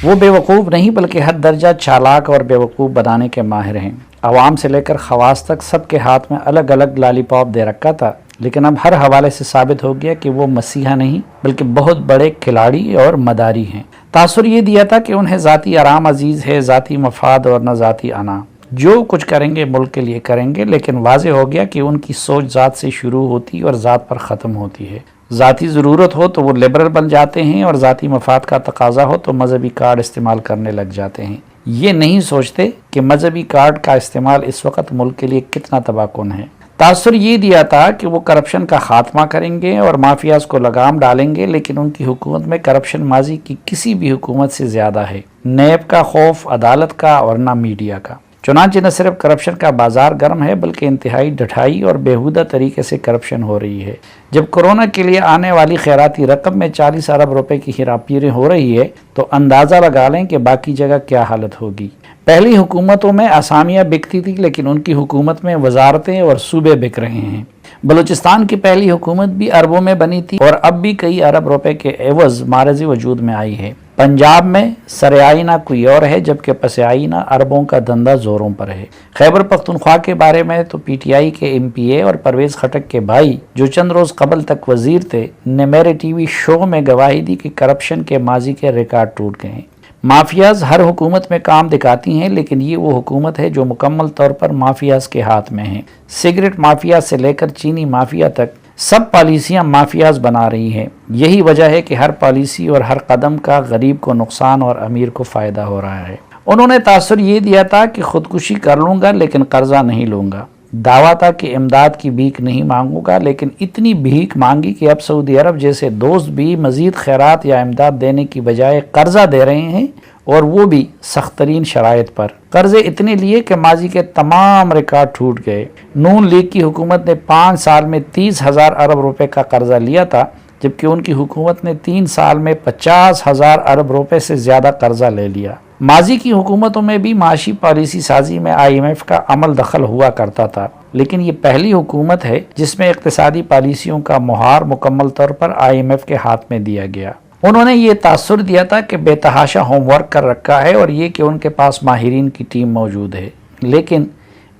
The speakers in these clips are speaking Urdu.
وہ بیوقوف نہیں بلکہ حد درجہ چالاک اور بیوقوف بنانے کے ماہر ہیں۔ عوام سے لے کر خواص تک سب کے ہاتھ میں الگ الگ لالی پاپ دے رکھا تھا، لیکن اب ہر حوالے سے ثابت ہو گیا کہ وہ مسیحا نہیں بلکہ بہت بڑے کھلاڑی اور مداری ہیں۔ تاثر یہ دیا تھا کہ انہیں ذاتی آرام عزیز ہے، ذاتی مفاد اور نہ ذاتی انا۔ جو کچھ کریں گے ملک کے لیے کریں گے، لیکن واضح ہو گیا کہ ان کی سوچ ذات سے شروع ہوتی اور ذات پر ختم ہوتی ہے۔ ذاتی ضرورت ہو تو وہ لبرل بن جاتے ہیں، اور ذاتی مفاد کا تقاضا ہو تو مذہبی کارڈ استعمال کرنے لگ جاتے ہیں۔ یہ نہیں سوچتے کہ مذہبی کارڈ کا استعمال اس وقت ملک کے لیے کتنا تباہ کن ہے۔ تاثر یہ دیا تھا کہ وہ کرپشن کا خاتمہ کریں گے اور مافیاز کو لگام ڈالیں گے، لیکن ان کی حکومت میں کرپشن ماضی کی کسی بھی حکومت سے زیادہ ہے۔ نیب کا خوف عدالت کا اور نہ میڈیا کا۔ چنانچہ نہ صرف کرپشن کا بازار گرم ہے بلکہ انتہائی ڈٹھائی اور بیہودہ طریقے سے کرپشن ہو رہی ہے۔ جب کورونا کے لیے آنے والی خیراتی رقم میں 40 ارب روپے کی ہیرا پھیری ہو رہی ہے تو اندازہ لگا لیں کہ باقی جگہ کیا حالت ہوگی۔ پہلی حکومتوں میں اسامیاں بکتی تھی، لیکن ان کی حکومت میں وزارتیں اور صوبے بک رہے ہیں۔ بلوچستان کی پہلی حکومت بھی اربوں میں بنی تھی اور اب بھی کئی ارب روپے کے عوض معرض وجود میں آئی ہے۔ پنجاب میں سر آئینہ کوئی اور ہے جبکہ پس آئینہ اربوں کا دندہ زوروں پر ہے۔ خیبر پختونخوا کے بارے میں تو پی ٹی آئی کے ایم پی اے اور پرویز خٹک کے بھائی جو چند روز قبل تک وزیر تھے نے میرے ٹی وی شو میں گواہی دی کہ کرپشن کے ماضی کے ریکارڈ ٹوٹ گئے ہیں۔ مافیاز ہر حکومت میں کام دکھاتی ہیں، لیکن یہ وہ حکومت ہے جو مکمل طور پر مافیاز کے ہاتھ میں ہے۔ سگریٹ مافیا سے لے کر چینی مافیا تک سب پالیسیاں مافیاز بنا رہی ہیں۔ یہی وجہ ہے کہ ہر پالیسی اور ہر قدم کا غریب کو نقصان اور امیر کو فائدہ ہو رہا ہے۔ انہوں نے تاثر یہ دیا تھا کہ خودکشی کر لوں گا لیکن قرضہ نہیں لوں گا۔ دعویٰ تھا کہ امداد کی بھیک نہیں مانگوں گا، لیکن اتنی بھیک مانگی کہ اب سعودی عرب جیسے دوست بھی مزید خیرات یا امداد دینے کی بجائے قرضہ دے رہے ہیں، اور وہ بھی سخت ترین شرائط پر۔ قرضے اتنے لیے کہ ماضی کے تمام ریکارڈ ٹوٹ گئے۔ نون لیگ کی حکومت نے 5 سال میں 30,000 ارب روپے کا قرضہ لیا تھا، جبکہ ان کی حکومت نے 3 سال میں 50,000 ارب روپے سے زیادہ قرضہ لے لیا۔ ماضی کی حکومتوں میں بھی معاشی پالیسی سازی میں آئی ایم ایف کا عمل دخل ہوا کرتا تھا، لیکن یہ پہلی حکومت ہے جس میں اقتصادی پالیسیوں کا مہار مکمل طور پر آئی ایم ایف کے ہاتھ میں دیا گیا۔ انہوں نے یہ تاثر دیا تھا کہ بے تحاشا ہوم ورک کر رکھا ہے اور یہ کہ ان کے پاس ماہرین کی ٹیم موجود ہے، لیکن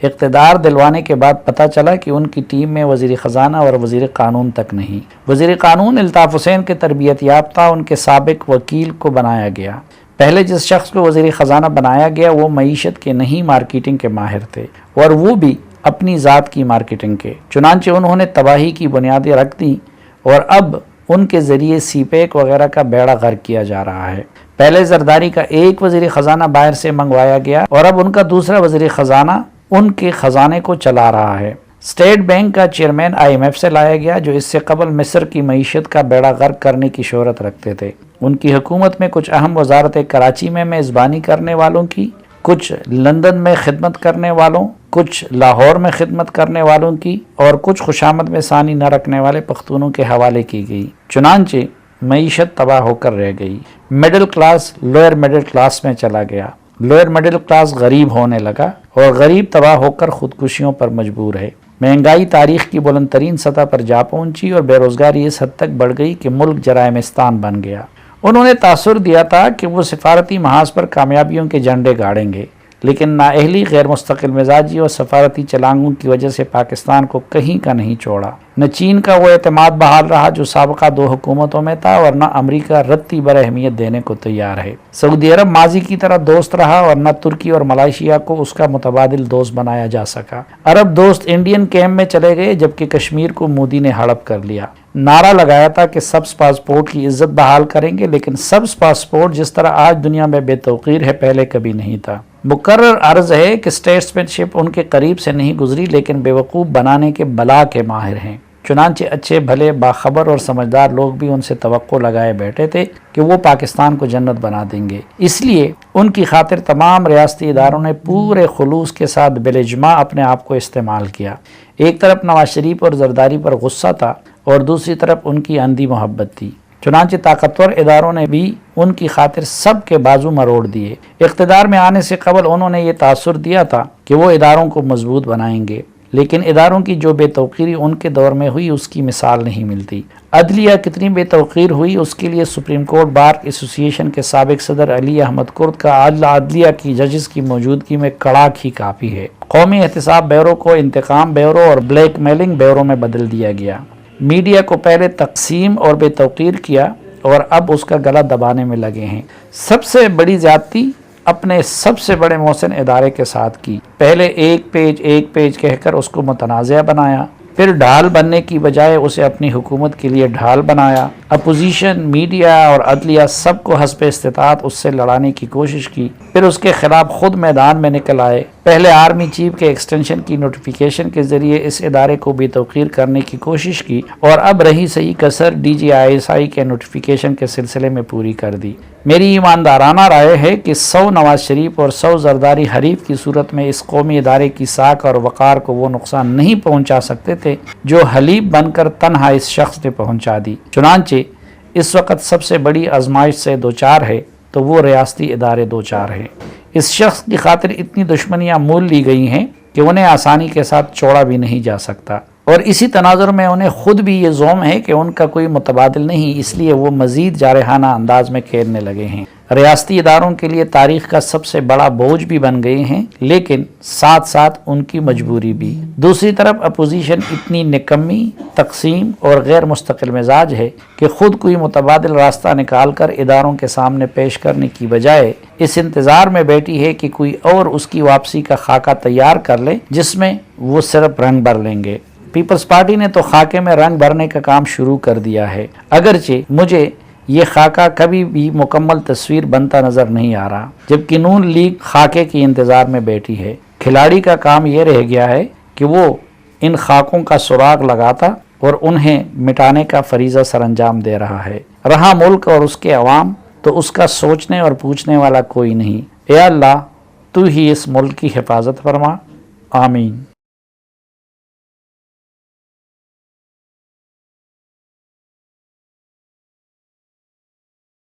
اقتدار دلوانے کے بعد پتہ چلا کہ ان کی ٹیم میں وزیر خزانہ اور وزیر قانون تک نہیں۔ وزیر قانون الطاف حسین کے تربیت یافتہ ان کے سابق وکیل کو بنایا گیا۔ پہلے جس شخص کو وزیر خزانہ بنایا گیا وہ معیشت کے نہیں مارکیٹنگ کے ماہر تھے، اور وہ بھی اپنی ذات کی مارکیٹنگ کے۔ چنانچہ انہوں نے تباہی کی بنیادیں رکھ دیں اور اب ان کے ذریعے سی پیک وغیرہ کا بیڑا غرق کیا جا رہا ہے۔ پہلے زرداری کا ایک وزیر خزانہ باہر سے منگوایا گیا اور اب ان کا دوسرا وزیر خزانہ ان کے خزانے کو چلا رہا ہے۔ اسٹیٹ بینک کا چیئرمین آئی ایم ایف سے لایا گیا جو اس سے قبل مصر کی معیشت کا بیڑا غرق کرنے کی شہرت رکھتے تھے۔ ان کی حکومت میں کچھ اہم وزارتیں کراچی میں میزبانی کرنے والوں کی، کچھ لندن میں خدمت کرنے والوں، کچھ لاہور میں خدمت کرنے والوں کی، اور کچھ خوشامد میں ثانی نہ رکھنے والے پختونوں کے حوالے کی گئی۔ چنانچہ معیشت تباہ ہو کر رہ گئی۔ Middle class lower middle class میں چلا گیا، لوئر مڈل کلاس غریب ہونے لگا اور غریب تباہ ہو کر خودکشیوں پر مجبور ہے۔ مہنگائی تاریخ کی بلند ترین سطح پر جا پہنچی اور بے روزگاری اس حد تک بڑھ گئی کہ ملک جرائمستان بن گیا۔ انہوں نے تاثر دیا تھا کہ وہ سفارتی محاذ پر کامیابیوں کے جھنڈے گاڑیں گے، لیکن نااہلی، غیر مستقل مزاجی اور سفارتی چلانگوں کی وجہ سے پاکستان کو کہیں کا نہیں چھوڑا۔ نہ چین کا وہ اعتماد بحال رہا جو سابقہ 2 حکومتوں میں تھا، اور نہ امریکہ رتی بر اہمیت دینے کو تیار ہے۔ سعودی عرب ماضی کی طرح دوست رہا اور نہ ترکی اور ملائیشیا کو اس کا متبادل دوست بنایا جا سکا۔ عرب دوست انڈین کیمپ میں چلے گئے جبکہ کشمیر کو مودی نے ہڑپ کر لیا۔ نعرہ لگایا تھا کہ سبز پاسپورٹ کی عزت بحال کریں گے، لیکن سبز پاسپورٹ جس طرح آج دنیا میں بے توقیر ہے پہلے کبھی نہیں تھا۔ مقرر عرض ہے کہ اسٹیٹسمین شپ ان کے قریب سے نہیں گزری، لیکن بیوقوف بنانے کے بلا کے ماہر ہیں۔ چنانچہ اچھے بھلے باخبر اور سمجھدار لوگ بھی ان سے توقع لگائے بیٹھے تھے کہ وہ پاکستان کو جنت بنا دیں گے۔ اس لیے ان کی خاطر تمام ریاستی اداروں نے پورے خلوص کے ساتھ بالاجماع اپنے آپ کو استعمال کیا۔ ایک طرف نواز شریف اور زرداری پر غصہ تھا اور دوسری طرف ان کی اندھی محبت تھی۔ چنانچہ طاقتور اداروں نے بھی ان کی خاطر سب کے بازو مروڑ دیے۔ اقتدار میں آنے سے قبل انہوں نے یہ تاثر دیا تھا کہ وہ اداروں کو مضبوط بنائیں گے، لیکن اداروں کی جو بے توقیری ان کے دور میں ہوئی اس کی مثال نہیں ملتی۔ عدلیہ کتنی بے توقیر ہوئی اس کے لیے سپریم کورٹ بار ایسوسی ایشن کے سابق صدر علی احمد کرد کا عدلیہ کی ججز کی موجودگی میں کڑاک ہی کافی ہے۔ قومی احتساب بیورو کو انتقام بیورو اور بلیک میلنگ بیورو میں بدل دیا گیا۔ میڈیا کو پہلے تقسیم اور بے توقیر کیا اور اب اس کا گلا دبانے میں لگے ہیں۔ سب سے بڑی زیادتی اپنے سب سے بڑے محسن ادارے کے ساتھ کی۔ پہلے ایک پیج کہہ کر اس کو متنازع بنایا، پھر ڈھال بننے کی بجائے اسے اپنی حکومت کے لیے ڈھال بنایا۔ اپوزیشن، میڈیا اور عدلیہ سب کو حسب استطاعت اس سے لڑانے کی کوشش کی، پھر اس کے خلاف خود میدان میں نکل آئے۔ پہلے آرمی چیف کے ایکسٹینشن کی نوٹیفیکیشن کے ذریعے اس ادارے کو بے توقیر کرنے کی کوشش کی اور اب رہی صحیح کسر DGISI کے نوٹیفیکیشن کے سلسلے میں پوری کر دی۔ میری ایماندارانہ رائے ہے کہ 100 نواز شریف اور 100 زرداری حریف کی صورت میں اس قومی ادارے کی ساکھ اور وقار کو وہ نقصان نہیں پہنچا سکتے تھے جو حلیف بن کر تنہا اس شخص نے پہنچا دی۔ چنانچہ اس وقت سب سے بڑی آزمائش سے دوچار ہے تو وہ ریاستی ادارے دوچار ہیں۔ اس شخص کی خاطر اتنی دشمنیاں مول لی گئی ہیں کہ انہیں آسانی کے ساتھ چھوڑا بھی نہیں جا سکتا، اور اسی تناظر میں انہیں خود بھی یہ زوم ہے کہ ان کا کوئی متبادل نہیں، اس لیے وہ مزید جارحانہ انداز میں کھیلنے لگے ہیں۔ ریاستی اداروں کے لیے تاریخ کا سب سے بڑا بوجھ بھی بن گئے ہیں، لیکن ساتھ ساتھ ان کی مجبوری بھی۔ دوسری طرف اپوزیشن اتنی نکمی، تقسیم اور غیر مستقل مزاج ہے کہ خود کوئی متبادل راستہ نکال کر اداروں کے سامنے پیش کرنے کی بجائے اس انتظار میں بیٹھی ہے کہ کوئی اور اس کی واپسی کا خاکہ تیار کر لے جس میں وہ صرف رنگ بھر لیں گے۔ پیپلز پارٹی نے تو خاکے میں رنگ بھرنے کا کام شروع کر دیا ہے، اگرچہ مجھے یہ خاکہ کبھی بھی مکمل تصویر بنتا نظر نہیں آ رہا، جبکہ نون لیگ خاکے کی انتظار میں بیٹھی ہے۔ کھلاڑی کا کام یہ رہ گیا ہے کہ وہ ان خاکوں کا سراغ لگاتا اور انہیں مٹانے کا فریضہ سر انجام دے رہا ہے۔ رہا ملک اور اس کے عوام تو اس کا سوچنے اور پوچھنے والا کوئی نہیں۔ اے اللہ، تو ہی اس ملک کی حفاظت فرما، آمین۔